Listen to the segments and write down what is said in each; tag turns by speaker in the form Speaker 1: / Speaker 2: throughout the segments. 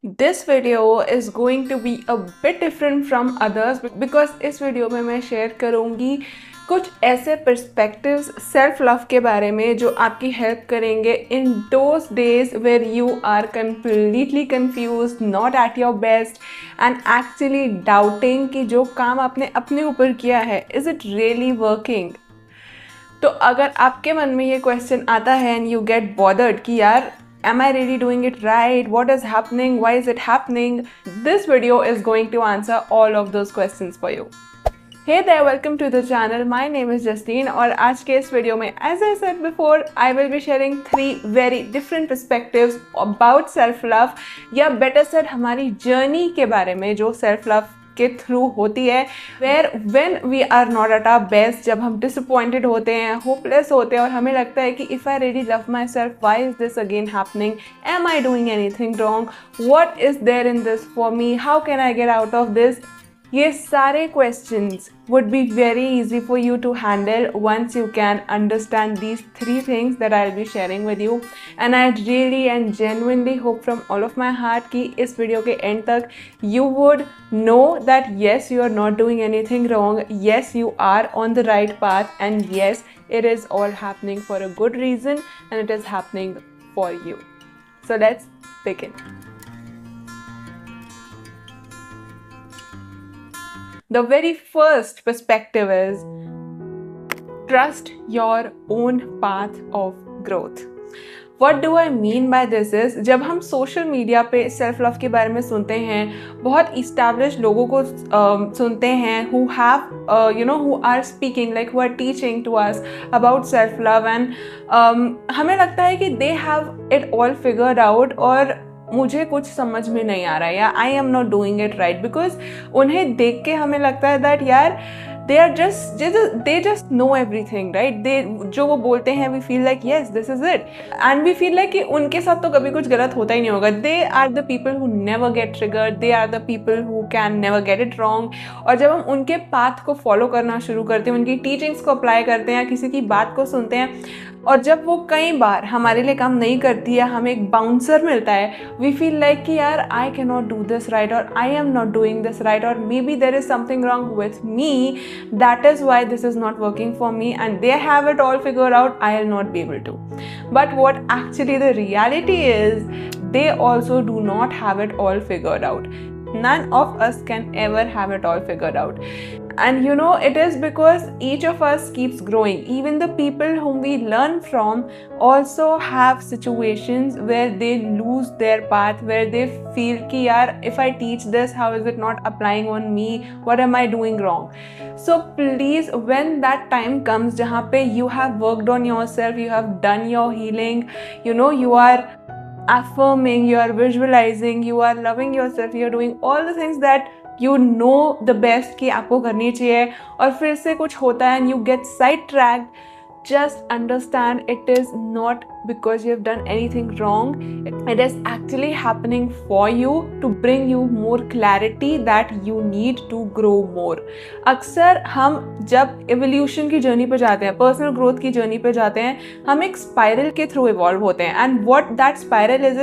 Speaker 1: This video is going to be a bit different from others because इस video में मैं share करूँगी कुछ ऐसे पर्सपेक्टिव्स सेल्फ लव के बारे में जो आपकी हेल्प करेंगे in those days where you are completely confuse, not at your best and actually doubting कि जो काम आपने अपने ऊपर किया है इज़ इट रियली वर्किंग। तो अगर आपके मन में ये क्वेश्चन आता है एंड यू गेट बॉदर्ड कि यार am I really doing it right? What is happening? Why is it happening? This video is going to answer all of those questions for you. Hey there, welcome to the channel. My name is Justine और आज के इस video में as I said before, I will be sharing 3 very different perspectives about self-love या better said हमारी journey के बारे में जो self-love के थ्रू होती है, where when we are not at our best, जब हम डिसअपॉइंटेड होते हैं, होपलेस होते हैं और हमें लगता है कि if I really love my self, why is this again happening, am I doing anything wrong, what is there in this for me, how can I get out of this. ये सारे questions would be very easy for you to handle once you can understand these 3 things that I'll be sharing with you. And I really and genuinely hope from all of my heart कि इस video के end तक you would know that yes, you are not doing anything wrong, yes, you are on the right path, and yes, it is all happening for a good reason and it is happening for you. So let's begin. The very first perspective is trust your own path of growth. What do I mean by this is जब हम social media पे self love के बारे में सुनते हैं, बहुत establish लोगों को सुनते हैं who have who are speaking like who are teaching to us about self love and हमें लगता है कि they have it all figured out और मुझे कुछ समझ में नहीं आ रहा है या आई am not doing it right, because उन्हें देख के हमें लगता है दैट यार they just know everything, right? जो वो बोलते हैं we feel like yes, this is it, and we feel like कि उनके साथ तो कभी कुछ गलत होता ही नहीं होगा. They are the people who never get triggered, they are the people who can never get it wrong. और जब हम उनके पाथ को फॉलो करना शुरू करते हैं, उनकी टीचिंग्स को अप्लाई करते हैं, किसी की बात को सुनते हैं और जब वो कई बार हमारे लिए काम नहीं करती है, हमें एक बाउंसर मिलता है, वी फील लाइक कि यार I can not do this right और I am not doing this right और maybe there is something wrong with me, that is why this is not working for me and they have it all figure out, I will not be able to. But what actually the reality is they also do not have it all figured out. None of us can ever have it all figured out. And it is because each of us keeps growing. Even the people whom we learn from also have situations where they lose their path, where they feel ki yaar, if I teach this, how is it not applying on me? What am I doing wrong? So please, when that time comes jahan pe you have worked on yourself, you have done your healing, you are affirming, you are visualizing, you are loving yourself, you are doing all the things that you know the best कि आपको करनी चाहिए और फिर से कुछ होता है and you get sidetracked, just understand it is not because you have done anything wrong. It is actually happening for you to bring you more clarity that you need to grow more. अक्सर हम जब evolution की journey पे जाते हैं, personal growth की journey पे जाते हैं, हम एक स्पाइरल के थ्रू इवॉल्व होते हैं and what that spiral is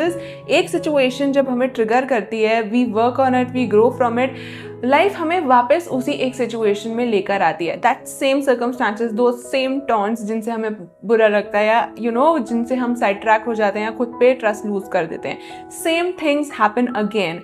Speaker 1: एक सिचुएशन जब हमें ट्रिगर करती है, we work on it, we grow from it, life हमें वापस उसी एक सिचुएशन में लेकर आती है. दैट सेम सर्कमस्टांसेस, दो सेम टर्न्स जिनसे हमें बुरा लगता है या जिनसे हम साइड ट्रैक हो जाते हैं या खुद पे ट्रस्ट लूज कर देते हैं, same things happen again.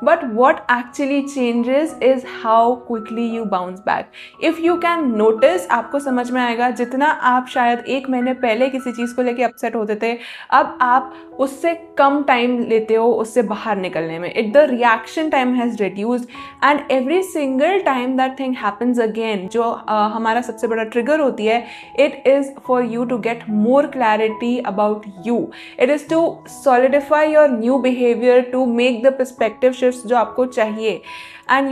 Speaker 1: But what actually changes is how quickly you bounce back. If you can notice, आपको समझ में आएगा जितना आप शायद 1 महीने पहले किसी चीज़ को लेके अपसेट होते थे, अब आप उससे कम टाइम लेते हो उससे बाहर निकलने में. The reaction time has reduced and every single time that thing happens again, जो हमारा सबसे बड़ा ट्रिगर होती है, it is for you to get more clarity about you. It is to solidify your new behavior, to make the perspective जो आपको चाहिए and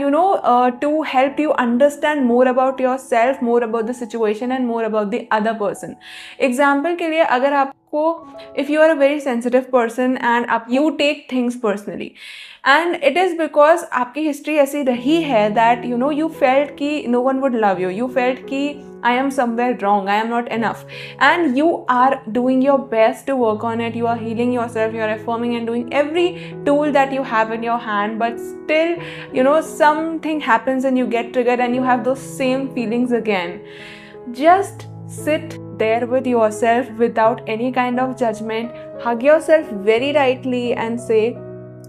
Speaker 1: to help you understand more about yourself, more about the situation and more about the other person. Example के लिए अगर आप आपको, if you are a very sensitive person and you take things personally, and it is because आपकी history ऐसी रही है that you felt कि no one would love you, you felt कि I am somewhere wrong, I am not enough, and you are doing your best to work on it, you are healing yourself, you are affirming and doing every tool that you have in your hand, but still something happens and you get triggered and you have those same feelings again. Just sit there with yourself without any kind of judgment, hug yourself very tightly and say,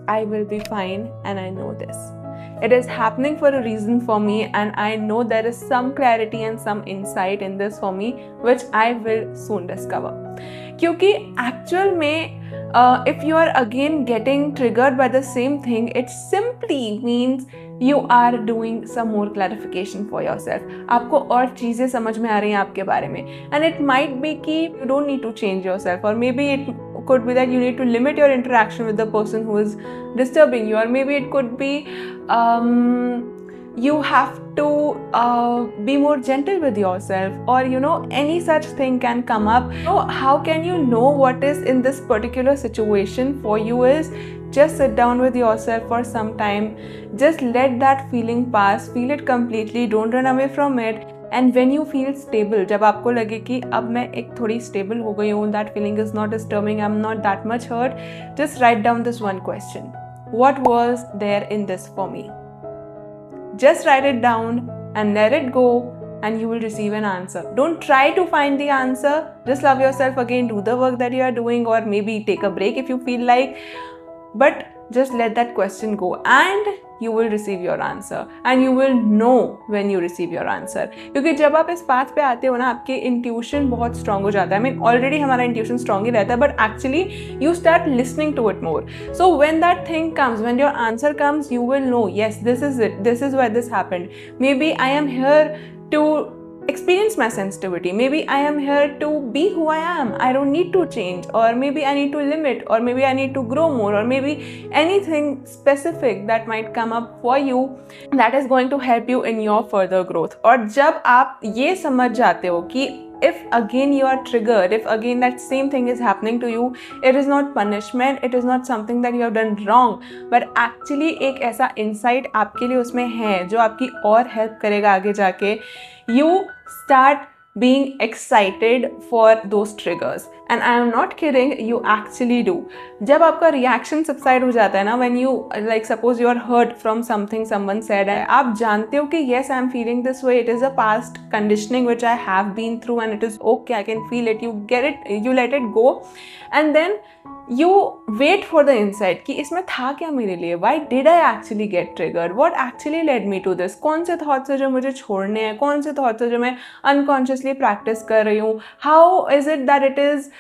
Speaker 1: I will be fine and I know this. It is happening for a reason for me and I know there is some clarity and some insight in this for me which I will soon discover. क्योंकि actual में if you are again getting triggered by the same thing, it simply means you are doing some more clarification for yourself. आपको और चीज़ें समझ में आ रही हैं आपके बारे में, and it might be कि you don't need to change yourself, or maybe it could be that you need to limit your interaction with the person who is disturbing you, or maybe it could be you have to be more gentle with yourself, or any such thing can come up. So how can you know what is in this particular situation for you is just sit down with yourself for some time, just let that feeling pass, feel it completely, don't run away from it. And when you feel stable, जब आपको लगे कि अब मैं एक थोड़ी stable हो गई हूँ, that feeling is not disturbing, I'm not that much hurt, just write down this one question. What was there in this for me? Just write it down and let it go and you will receive an answer. Don't try to find the answer. Just love yourself again, do the work that you are doing, or maybe take a break if you feel like. But just let that question go and you will receive your answer, and you will know when you receive your answer. क्योंकि जब आप इस path पे आते हो ना, आपके intuition बहुत स्ट्रांग हो जाता है. I mean, already हमारा इंट्यूशन स्ट्रांग ही रहता है, but actually you start listening to it more. So when that thing comes, when your answer comes, you will know, yes, this is it, this is why this happened. Maybe I am here to experience my sensitivity. Maybe I am here to be who I am. I don't need to change, or maybe I need to limit, or maybe I need to grow more, or maybe anything specific that might come up for you that is going to help you in your further growth. और जब आप ये समझ जाते हो कि if again you are triggered, if again that same thing is happening to you, it is not punishment, it is not something that you have done wrong, but actually एक ऐसा insight आपके लिए उसमें है जो आपकी और help करेगा आगे जाके. You start being excited for those triggers, and I am not kidding, you actually do. जब आपका reaction subside हो जाता है ना, when you like suppose you are hurt from something someone said, आप जानते हो कि yes I am feeling this way, it is a past conditioning which I have been through and it is okay, I can feel it, you get it, you let it go, and then you wait for the insight कि इसमें था क्या मेरे लिए, why did I actually get triggered, what actually led me to this, कौन से thoughts है जो मुझे छोड़ने हैं, कौन से thoughts है जो मैं unconsciously practice कर रही हूँ, how is it that it is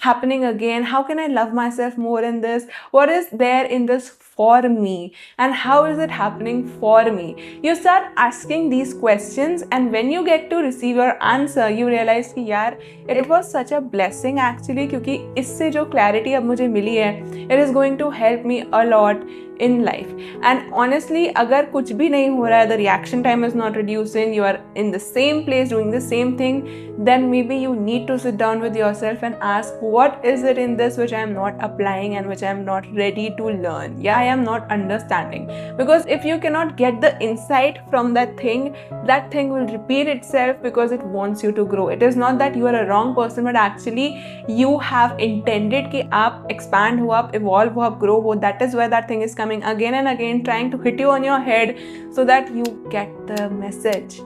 Speaker 1: happening again, how can I love myself more in this, what is there in this for me, and how is it happening for me. You start asking these questions, and when you get to receive your answer, you realize कि यार it was such a blessing actually, क्योंकि इससे जो clarity अब मुझे मिली है, it is going to help me a lot in life. And honestly, अगर कुछ भी नहीं हो रहा है, the reaction time is not reducing, you are in the same place doing the same thing, then maybe you need to sit down with yourself and ask, what is it in this which I am not applying and which I am not ready to learn? Yeah, I am not understanding. Because if you cannot get the insight from that thing will repeat itself because it wants you to grow. It is not that you are a wrong person, but actually you have intended कि आप expand हो, आप evolve हो, आप grow हो. That is why that thing is coming again and again, trying to hit you on your head so that you get the message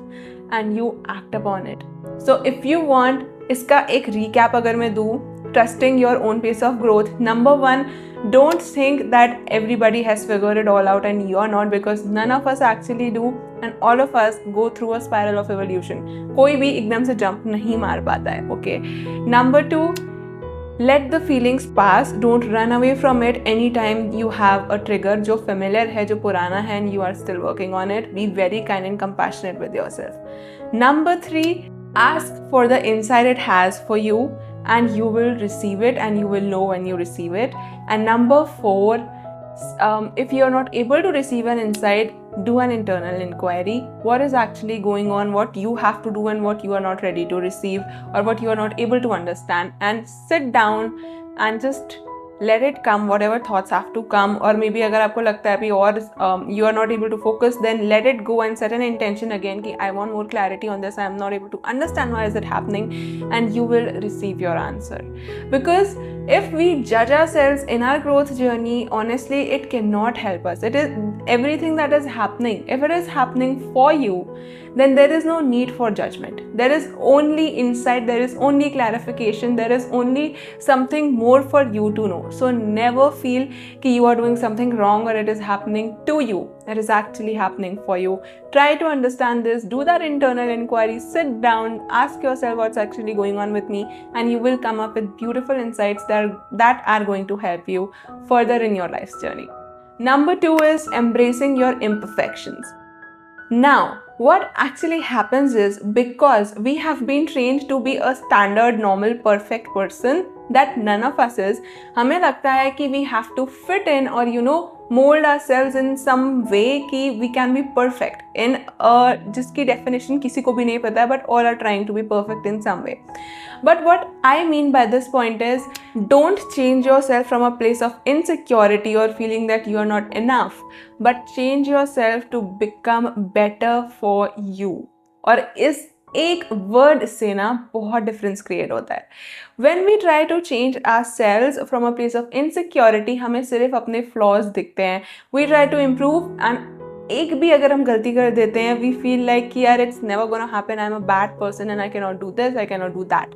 Speaker 1: and you act upon it. So if you want, इसका एक recap अगर मैं दूँ, trusting your own pace of growth. Number one, don't think that everybody has figured it all out and you are not, because none of us actually do, and all of us go through a spiral of evolution. कोई भी एकदम से jump नहीं मार पाता है. Okay. Number two, let the feelings pass. Don't run away from it anytime you have a trigger जो familiar है, जो पुराना है, and you are still working on it. Be very kind and compassionate with yourself. Number three, ask for the insight it has for you, and you will receive it, and you will know when you receive it. And number four, if you're not able to receive an insight, do an internal inquiry. What is actually going on, what you have to do and what you are not ready to receive or what you are not able to understand, and sit down and just let it come, whatever thoughts have to come. Or maybe अगर आपको लगता है अभी और you are not able to focus, then let it go and set an intention again कि I want more clarity on this, I am not able to understand why is it happening, and you will receive your answer. Because if we judge ourselves in our growth journey, honestly, it cannot help us. It is everything that is happening. If it is happening for you, then there is no need for judgment. There is only insight, there is only clarification, there is only something more for you to know. So never feel that you are doing something wrong or it is happening to you. It is actually happening for you. Try to understand this, do that internal inquiry, sit down, ask yourself what's actually going on with me, and you will come up with beautiful insights that are going to help you further in your life's journey. Number 2 is embracing your imperfections. Now, what actually happens is, because we have been trained to be a standard, normal, perfect person that none of us is, हमें लगता है कि we have to fit in or mold ourselves in some way कि we can be perfect in जिसकी definition किसी को भी नहीं पता है, but all are trying to be perfect in some way. But what I mean by this point is, don't change yourself from a place of insecurity or feeling that you are not enough, but change yourself to become better for you. और इस एक word से ना बहुत difference create होता है. When we try to change ourselves from a place of insecurity, हमें सिर्फ अपने flaws दिखते हैं. We try to improve and एक भी अगर हम गलती कर देते हैं, we feel like कि यार it's never gonna happen, I'm a bad person and I cannot do this, I cannot do that.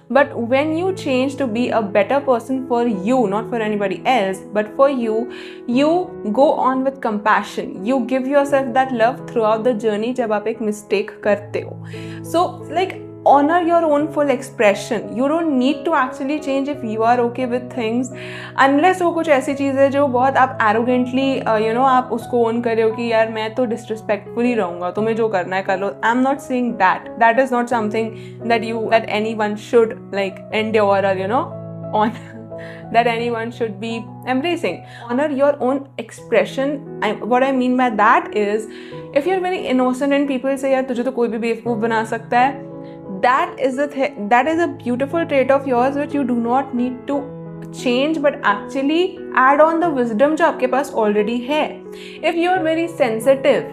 Speaker 1: But when you change to be a better person for you, not for anybody else, but for you, you go on with compassion. You give yourself that love throughout the journey जब आप एक mistake करते हो. So like, honor your own full expression. You don't need to actually change if you are okay with things, unless वो कुछ ऐसी चीज़ है जो बहुत आप arrogantly आप उसको own कर रहे हो कि यार मैं तो disrespectful ही रहूँगा, तुम्हें जो करना है कर लो. I'm not saying that. That is not something that anyone should like endure or on that anyone should be embracing. Honor your own expression. What I mean by that is, if you're very innocent and people say यार तुझे तो कोई भी बेवकूफ़ बना सकता है, that is a beautiful trait of yours which you do not need to change, but actually add on the wisdom जो आपके पास already है. If you are very sensitive,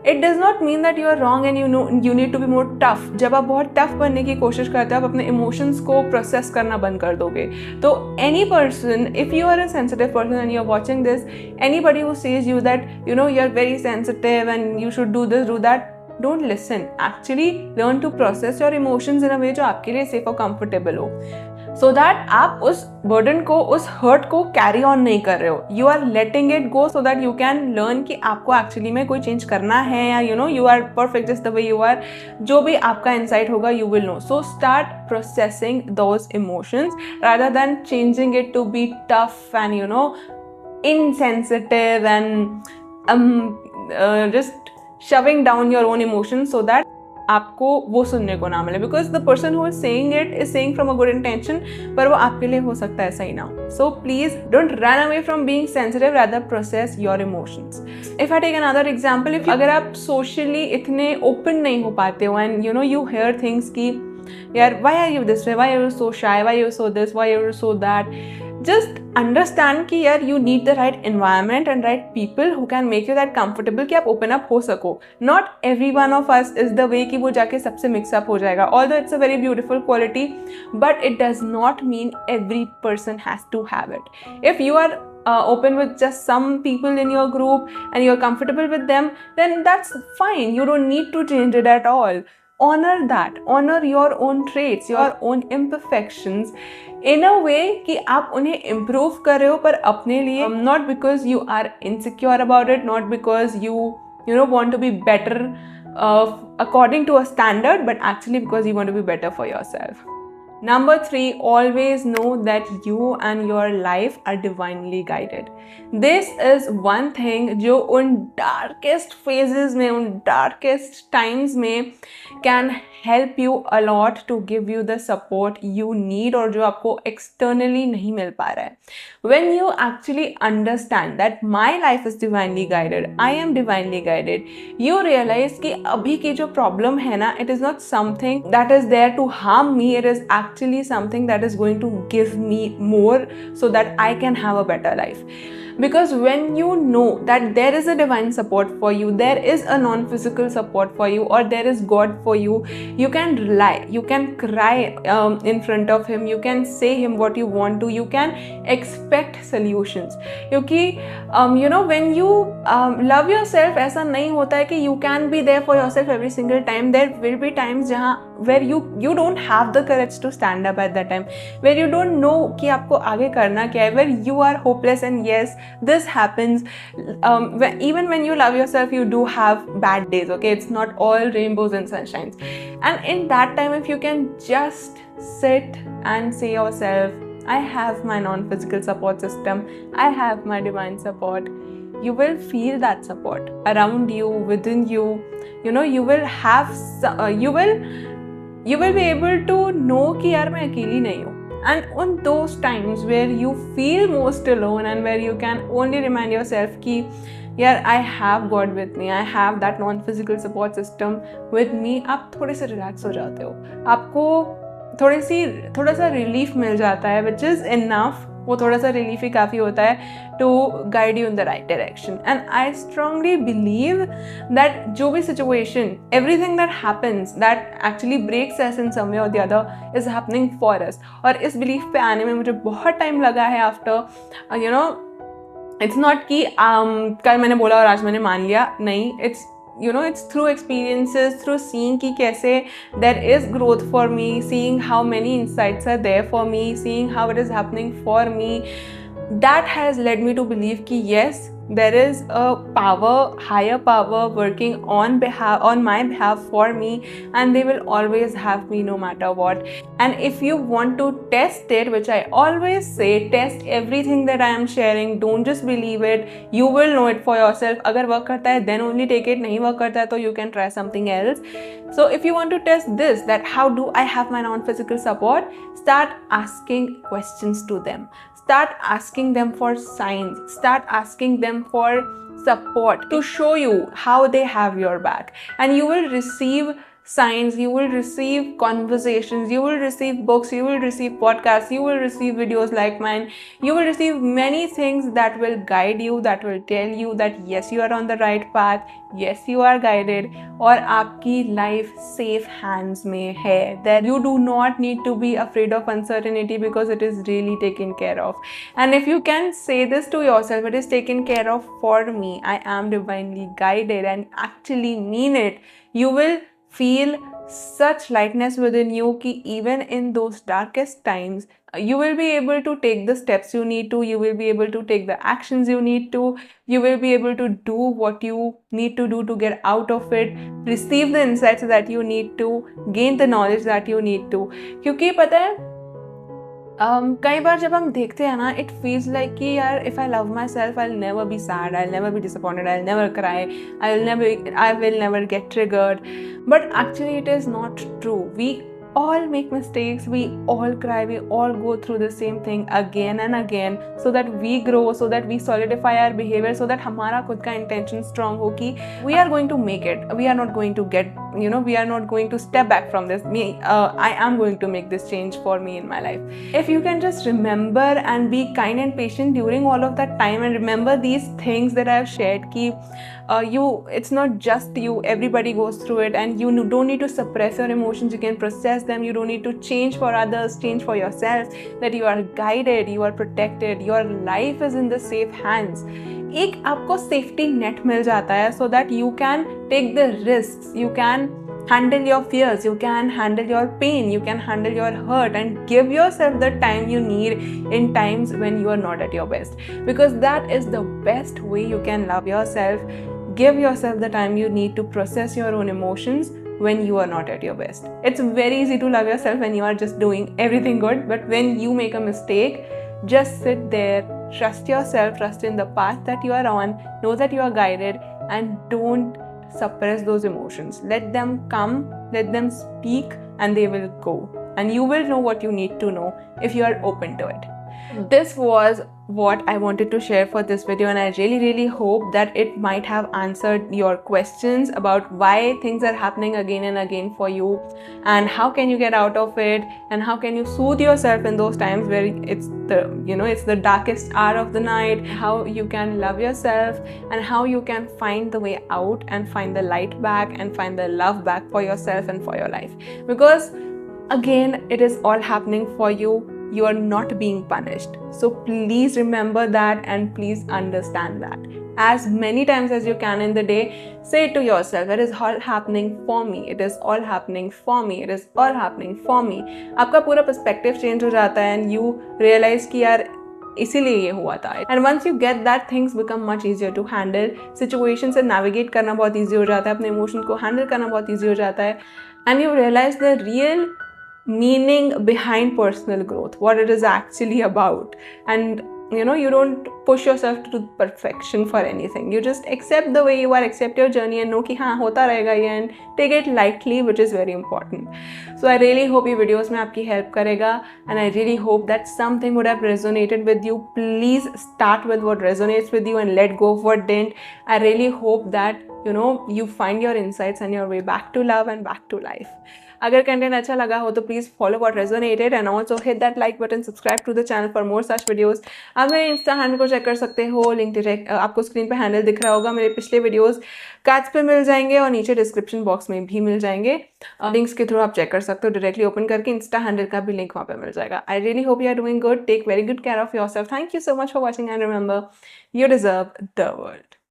Speaker 1: it does not mean that you are wrong and you need to be more tough. जब आप बहुत tough बनने की कोशिश करते हो, आप अपने emotions को process करना बंद कर दोगे. तो any person, if you are a sensitive person and you are watching this, anybody who says you that you are very sensitive and you should do this, do that, don't listen. Actually learn to process your emotions in a way जो आपके लिए safe और comfortable हो, so that आप उस burden को, उस hurt को carry on नहीं कर रहे हो. You are letting it go so that you can learn कि आपको actually में कोई change करना है या you are perfect just the way you are. जो भी आपका insight होगा, you will know. So start processing those emotions rather than changing it to be tough and insensitive and just shoving down your own emotions so that आपको वो सुनने को ना मिले. Because the person who is saying it is saying from a good intention, पर वो आपके लिए हो सकता है सही ना हो. So please don't run away from being sensitive, rather process your emotions. If I take another example, अगर आप socially इतने open नहीं हो पाते हो and you hear things कि यार why are you this way, why are you so shy, why are you so this, why are you so that, just understand कि यार you need the right environment and right people who can make you that comfortable कि आप open up हो सको. Not every one of us is the way कि वो जाके सबसे mix up हो जाएगा. Although it's a very beautiful quality, but it does not mean every person has to have it. If you are open with just some people in your group and you're comfortable with them, then that's fine. You don't need to change it at all. Honor that. Honor your own traits, your own imperfections in a way कि आप उन्हें improve कर रहे हो, पर अपने लिए, not because you are insecure about it, not because you want to be better according to a standard, but actually because you want to be better for yourself. Number 3, always know that you and your life are divinely guided. This is one thing जो उन darkest phases में, उन darkest times में can help you a lot to give you the support you need, और जो आपको externally नहीं मिल पा रहा है. When you actually understand that my life is divinely guided, I am divinely guided, you realize कि अभी की जो problem है ना, it is not something that is there to harm me, it is actually something that is going to give me more so that I can have a better life. Because when you know that there is a divine support for you, there is a non-physical support for you, or there is God for you, you can rely, you can cry in front of him, you can say him what you want to, you can expect solutions. क्योंकि when you love yourself, ऐसा नहीं होता है कि you can be there for yourself every single time. There will be times जहाँ where you don't have the courage to stand up at that time, where you don't know कि आपको आगे करना क्या है, where you are hopeless. And yes, this happens. Even when you love yourself, you do have bad days, okay? It's not all rainbows and sunshines. And in that time, if you can just sit and say yourself, I have my non-physical support system, I have my divine support, you will feel that support around you, within you. You will have you will be able to know कि यार मैं अकेली नहीं हूँ. And on those times where you feel most alone and where you can only remind yourself कि यार I have God with me, I have that non-physical support system with me, आप थोड़े से relax हो जाते हो, आपको थोड़ा सा relief मिल जाता है, which is enough. वो थोड़ा सा रिलीफ ही काफ़ी होता है to guide you in the right direction. And I strongly believe that जो भी situation, everything that happens that actually breaks us in some way और the other is happening for us. और इस बिलीफ पे आने में मुझे बहुत टाइम लगा है. आफ्टर इट्स नॉट कि कल मैंने बोला और आज मैंने मान लिया, नहीं. It's through experiences, through seeing कि कैसे there is growth for me, seeing how many insights are there for me, seeing how it is happening for me, that has led me to believe कि yes, there is a higher power working on my behalf for me, and they will always have me no matter what. And if you want to test it, which I always say, test everything that I am sharing, don't just believe it, you will know it for yourself. अगर work करता है then only take it, नहीं work करता है तो you can try something else. So if you want to test this, that how do I have my non-physical support, start asking questions to them. Start asking them for signs. Start asking them for support to show you how they have your back. And you will receive signs, you will receive conversations, you will receive books, you will receive podcasts, you will receive videos like mine, you will receive many things that will guide you, that will tell you that yes, you are on the right path, yes, you are guided, और आपकी life safe hands में है. That you do not need to be afraid of uncertainty because it is really taken care of. And if you can say this to yourself, it is taken care of for me, I am divinely guided, and actually mean it, you will feel such lightness within you कि even in those darkest times you will be able to take the steps you need to, you will be able to take the actions you need to, you will be able to do what you need to do to get out of it, receive the insights that you need to, gain the knowledge that you need to. क्योंकि पता है कई बार जब हम देखते हैं ना, it feels like कि यार if I love my self I will never be sad, I will never be disappointed, I will never cry, I will never get triggered. But actually it is not true. We all make mistakes, we all cry, we all go through the same thing again and again, so that we grow, so that we solidify our behavior, so that हमारा खुद का intention strong हो कि we are going to make it, we are not going to get, we are not going to step back from this. I am going to make this change for me in my life. If you can just remember and be kind and patient during all of that time, and remember these things that I have shared कि it's not just you, everybody goes through it, and you don't need to suppress your emotions, you can process them, you don't need to change for others, change for yourself, that you are guided, you are protected, your life is in the safe hands. एक आपको safety net मिल जाता है so that you can take the risks, you can handle your fears, you can handle your pain, you can handle your hurt, and give yourself the time you need in times when you are not at your best, because that is the best way you can love yourself. Give yourself the time you need to process your own emotions when you are not at your best. It's very easy to love yourself when you are just doing everything good, but when you make a mistake, just sit there, trust yourself, trust in the path that you are on, know that you are guided, and don't suppress those emotions. Let them come, let them speak, and they will go. And you will know what you need to know if you are open to it. This was what I wanted to share for this video, and I really hope that it might have answered your questions about why things are happening again and again for you, and how can you get out of it, and how can you soothe yourself in those times where it's the darkest hour of the night, how you can love yourself, and how you can find the way out and find the light back and find the love back for yourself and for your life. Because again, it is all happening for you. You are not being punished. So please remember that, and please understand that. As many times as you can in the day, say it to yourself, it is all happening for me. It is all happening for me. It is all happening for me. आपका पूरा perspective change हो जाता है, and you realize कि यार इसीलिए ये हुआ था. And once you get that, things become much easier to handle. Situation से navigate करना बहुत easy हो जाता है, अपने emotions को handle करना बहुत easy हो जाता है, and you realize the real meaning behind personal growth, what it is actually about. And you don't push yourself to perfection for anything. You just accept the way you are, accept your journey, and know कि हाँ होता रहेगा ये, and take it lightly, which is very important. So I really hope ये videos में आपकी help करेगा, and I really hope that something would have resonated with you. Please start with what resonates with you and let go of what didn't. I really hope that you find your insights and your way back to love and back to life. अगर content अच्छा लगा हो तो please follow what resonated, and also hit that like button, subscribe to the channel for more such videos. आप मेरे insta handle को check कर सकते हो, लिंक डायरेक्ट आपको स्क्रीन पे हैंडल दिख रहा होगा. मेरे पिछले वीडियोस कार्ड्स पे मिल जाएंगे और नीचे डिस्क्रिप्शन बॉक्स में भी मिल जाएंगे. लिंक्स के थ्रू आप चेक कर सकते हो, डायरेक्टली ओपन करके इंस्टा हैंडल का भी लिंक वहाँ पे मिल जाएगा. I really hope you are doing good. Take very good care of yourself. Thank you so much for watching, and remember, you deserve the world.